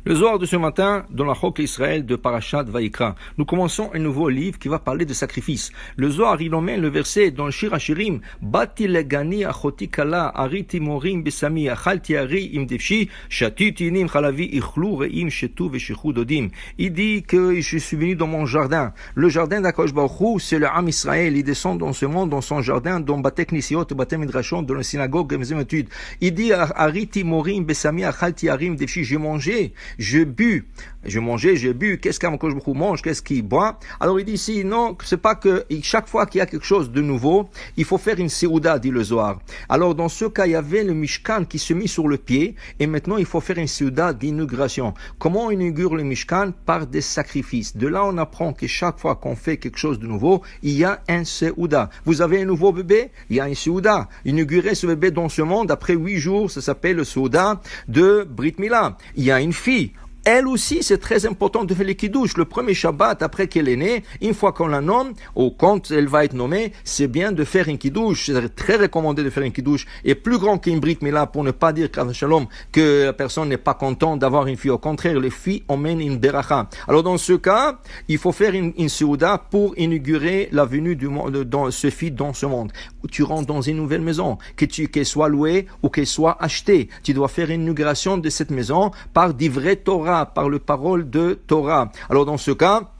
Le Zohar de ce matin, dans la Chok Israël de Parashat Vayikra, nous commençons un nouveau livre qui va parler de sacrifice. Le Zohar, il emmène le verset dans le Shir Hashirim, Bati legani achoti kala, ariti morim besami, achalti ari im defshi, shatiti nim chalavi ichlu reim shetu veshichu dodim. Il dit que je suis venu dans mon jardin. Le jardin d'Akadosh Baruch Hu, c'est le Ham Israël. Il descend dans ce monde, dans son jardin, dans Batek Nisiot, Batek Midrashon, dans la synagogue, maison études. Il dit, ariti morim besami, achalti ari im defshi, j'ai mangé. Je bu, je mangeais, j'ai bu. Qu'est-ce qu'Akadosh Baruch Hu mange? Qu'est-ce qu'il boit? Alors il dit ici, non, c'est pas que chaque fois qu'il y a quelque chose de nouveau, il faut faire une séouda, dit le Zohar. Alors dans ce cas, il y avait le Mishkan qui se mit sur le pied, et maintenant il faut faire une séouda d'inauguration. Comment on inaugure le Mishkan? Par des sacrifices. De là, on apprend que chaque fois qu'on fait quelque chose de nouveau, il y a un séouda. Vous avez un nouveau bébé? Il y a un séouda. Inaugurer ce bébé dans ce monde, après 8 jours, ça s'appelle le séouda de Brit Mila. Il y a une fille. Elle aussi, c'est très important de faire les kiddush. Le premier Shabbat, après qu'elle est née, une fois qu'on la nomme, ou quand elle va être nommée, c'est bien de faire une kiddush. C'est très recommandé de faire une kiddush. Et plus grand qu'une brit mila, pour ne pas dire shalom, que la personne n'est pas contente d'avoir une fille. Au contraire, les filles emmènent une beracha. Alors dans ce cas, il faut faire une seuda pour inaugurer la venue du monde, dans ce fille dans ce monde. Tu rentres dans une nouvelle maison, qu'elle soit louée ou qu'elle soit achetée. Tu dois faire une inauguration de cette maison par d'ivret Torah, par le parole de Torah. Alors dans ce cas,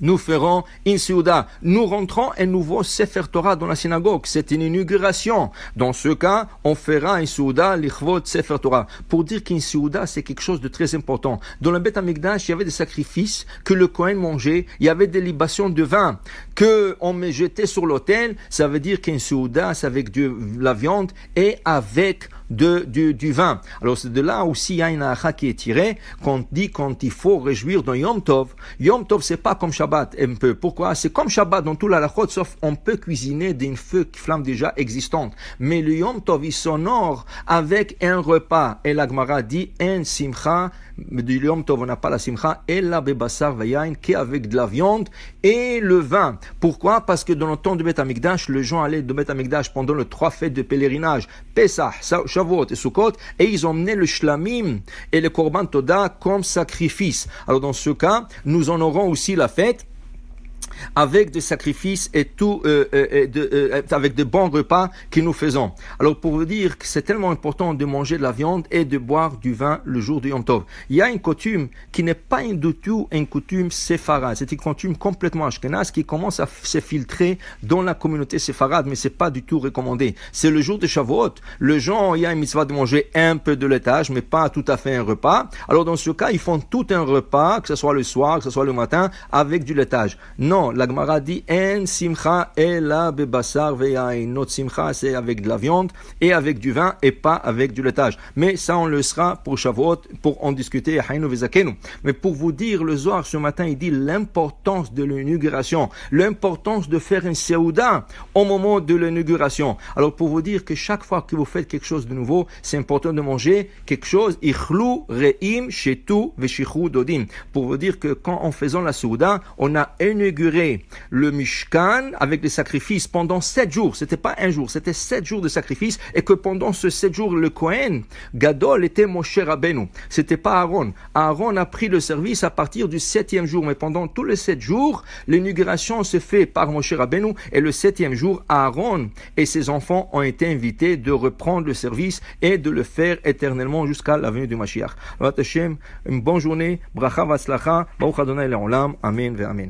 nous ferons une séouda. Nous rentrons un nouveau Sefer Torah dans la synagogue. C'est une inauguration. Dans ce cas, on fera une séouda, l'Ichvot Sefer Torah. Pour dire qu'une séouda, c'est quelque chose de très important. Dans le Beth Amikdash, il y avait des sacrifices que le Kohen mangeait. Il y avait des libations de vin que on me jetait sur l'autel. Ça veut dire qu'une séouda, c'est avec de la viande et avec du vin. Alors c'est de là aussi il y a une halakha qui est tirée qu'on dit quand il faut réjouir dans Yom Tov. Yom Tov c'est pas comme Shabbat un peu. Pourquoi? C'est comme Shabbat dans tout la halachot, sauf on peut cuisiner d'une flamme déjà existante. Mais le Yom Tov il s'honore avec un repas. Et la Gemara dit un simcha du Yom Tov on n'a pas la simcha et la bebassar vayain qui est avec de la viande et le vin. Pourquoi? Parce que dans le temps de Beth Amikdash, les gens allaient de Beth Amikdash pendant les 3 fêtes de pèlerinage, Pesach, Shavuot et Sukkot, et ils emmenaient le shlamim et le korban toda comme sacrifice. Alors dans ce cas, nous en aurons aussi la fête avec des sacrifices et tout, avec de bons repas que nous faisons. Alors pour vous dire que c'est tellement important de manger de la viande et de boire du vin le jour du Yom Tov. Il y a une coutume qui n'est pas du tout une coutume séfarade. C'est une coutume complètement ashkenaz qui commence à se filtrer dans la communauté séfarade, mais c'est pas du tout recommandé. C'est le jour de Shavuot. Le gens, il y a une mitzvah de manger un peu de laitage, mais pas tout à fait un repas. Alors dans ce cas, ils font tout un repas, que ce soit le soir, que ce soit le matin, avec du laitage. Non, la Gemara dit en simcha ela bebassar veyain. Notre simcha c'est avec de la viande et avec du vin et pas avec du laitage. Mais ça on le sera pour Shavuot pour en discuter. Mais pour vous dire, le Zohar ce matin il dit l'importance de l'inauguration, l'importance de faire une séouda au moment de l'inauguration. Alors pour vous dire que chaque fois que vous faites quelque chose de nouveau, c'est important de manger quelque chose ichlu reim shetu veshichu dodim. Pour vous dire que quand en faisant la séouda, on a inauguré le Mishkan avec des sacrifices pendant 7 jours. C'était pas un jour, c'était 7 jours de sacrifices et que pendant ces 7 jours, le Kohen Gadol était Moshe Rabbeinu. C'était pas Aaron. Aaron a pris le service à partir du 7e jour, mais pendant tous les 7 jours, l'inauguration se fait par Moshe Rabbeinu et le 7e jour, Aaron et ses enfants ont été invités de reprendre le service et de le faire éternellement jusqu'à la venue du Mashiach. Une bonne journée, bracha v'atzlacha, baruch Adonai le'olam, amen ve'amen.